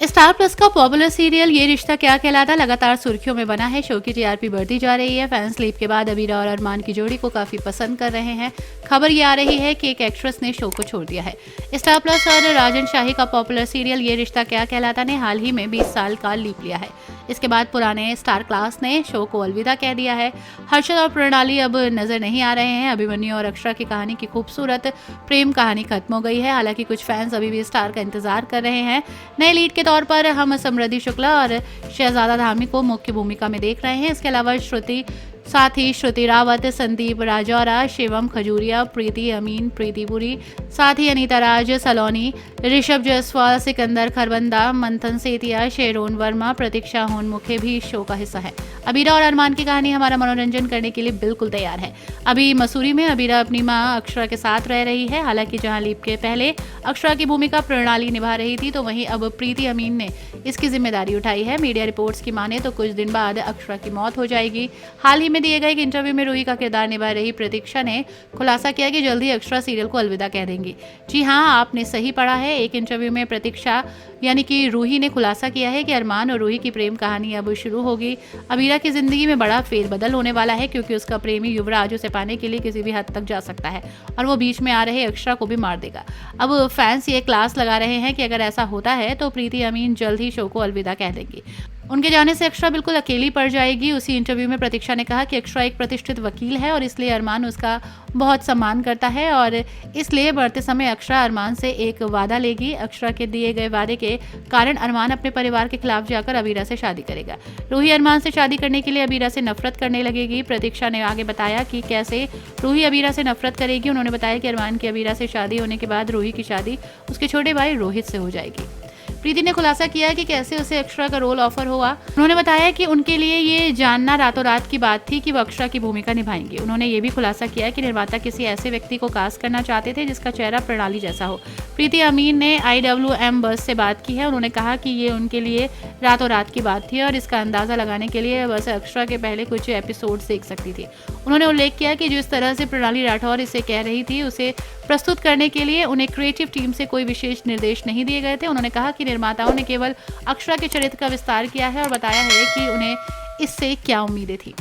Star plus का popular serial ये रिश्ता क्या कहलाता लगातार सुर्खियों में बना है। शो की टीआरपी बढ़ती जा रही है। फैंस स्लीप के बाद अबीरा और अरमान की जोड़ी को काफी पसंद कर रहे हैं। खबर ये आ रही है कि एक एक्ट्रेस ने शो को छोड़ दिया है। स्टार प्लस और राजन शाही का पॉपुलर सीरियल ये रिश्ता क्या कहलाता ने हाल ही में 20 साल का लीप लिया है। इसके बाद पुराने स्टार क्लास ने शो को अलविदा कह दिया है। हर्षद और प्रणाली अब नजर नहीं आ रहे हैं। अभिमन्यु और अक्षरा की कहानी की खूबसूरत प्रेम कहानी खत्म हो गई है। हालांकि कुछ फैंस अभी भी स्टार का इंतजार कर रहे हैं। नए लीड के तौर पर हम समृद्धि शुक्ला और शहजादा धामी को मुख्य भूमिका में देख रहे हैं। इसके अलावा श्रुति रावत, संदीप राजौरा, शिवम खजूरिया, प्रीति अमीन, प्रीति पुरी, साथ ही अनीता राज सलोनी, ऋषभ जायसवाल, सिकंदर खरबंदा, मंथन सेतिया, शेरोन वर्मा, प्रतीक्षा होनमुखे भी शो का हिस्सा है। अबीरा और अरमान की कहानी हमारा मनोरंजन करने के लिए बिल्कुल तैयार है। अभी मसूरी में अबीरा अपनी मां अक्षरा के साथ रह रही है। हालांकि जहां लीप के पहले अक्षरा की भूमिका प्रणाली निभा रही थी, तो वहीं अब प्रीति अमीन ने इसकी जिम्मेदारी उठाई है। मीडिया रिपोर्ट्स की माने तो कुछ दिन बाद अक्षरा की मौत हो जाएगी। हाल ही में दिए गए एक इंटरव्यू में रूही का किरदार निभा रही प्रतीक्षा ने खुलासा किया कि जल्द ही अक्षरा सीरियल को अलविदा कह देंगी। जी हाँ, आपने सही पढ़ा है। एक इंटरव्यू में प्रतीक्षा यानी कि रूही ने खुलासा किया है कि अरमान और रूही की प्रेम कहानी अब शुरू होगी। अबीरा की जिंदगी में बड़ा फेरबदल होने वाला है, क्योंकि उसका प्रेमी युवराज उसे पाने के लिए किसी भी हद तक जा सकता है और वो बीच में आ रहे अक्षरा को भी मार देगा। अब फैंस ये क्लास लगा रहे हैं कि अगर ऐसा होता है तो प्रीति अमीन जल्द ही शो को अलविदा कह देंगी। उनके जाने से अक्षरा बिल्कुल अकेली पड़ जाएगी। उसी इंटरव्यू में प्रतीक्षा ने कहा कि अक्षरा एक प्रतिष्ठित वकील है और इसलिए अरमान उसका बहुत सम्मान करता है और इसलिए बढ़ते समय अक्षरा अरमान से एक वादा लेगी। अक्षरा के दिए गए वादे के कारण अरमान अपने परिवार के खिलाफ जाकर अबीरा से शादी करेगा। रूही अरमान से शादी करने के लिए अबीरा से नफरत करने लगेगी। प्रतीक्षा ने आगे बताया कि कैसे रूही अबीरा से नफरत करेगी। उन्होंने बताया कि अरमान की अबीरा से शादी होने के बाद रूही की शादी उसके छोटे भाई रोहित से हो जाएगी। प्रीति ने खुलासा किया कि कैसे उसे अक्षरा का रोल ऑफर हुआ। उन्होंने बताया कि उनके लिए ये जानना रातों रात की बात थी कि वो अक्षरा की भूमिका निभाएंगी। उन्होंने ये भी खुलासा किया कि निर्माता किसी ऐसे व्यक्ति को कास्ट करना चाहते थे जिसका चेहरा प्रणाली जैसा हो। प्रीति अमीन ने IWM बस से बात की है। उन्होंने कहा कि ये उनके लिए रातों रात की बात थी और इसका अंदाजा लगाने के लिए बस अक्षरा के पहले कुछ एपिसोड देख सकती थी। उन्होंने उल्लेख किया कि जिस तरह से प्रणाली राठौर इसे कह रही थी, उसे प्रस्तुत करने के लिए उन्हें क्रिएटिव टीम से कोई विशेष निर्देश नहीं दिए गए थे। उन्होंने कहा कि निर्माताओं ने केवल अक्षरा के चरित्र का विस्तार किया है और बताया है कि उन्हें इससे क्या उम्मीदें थी।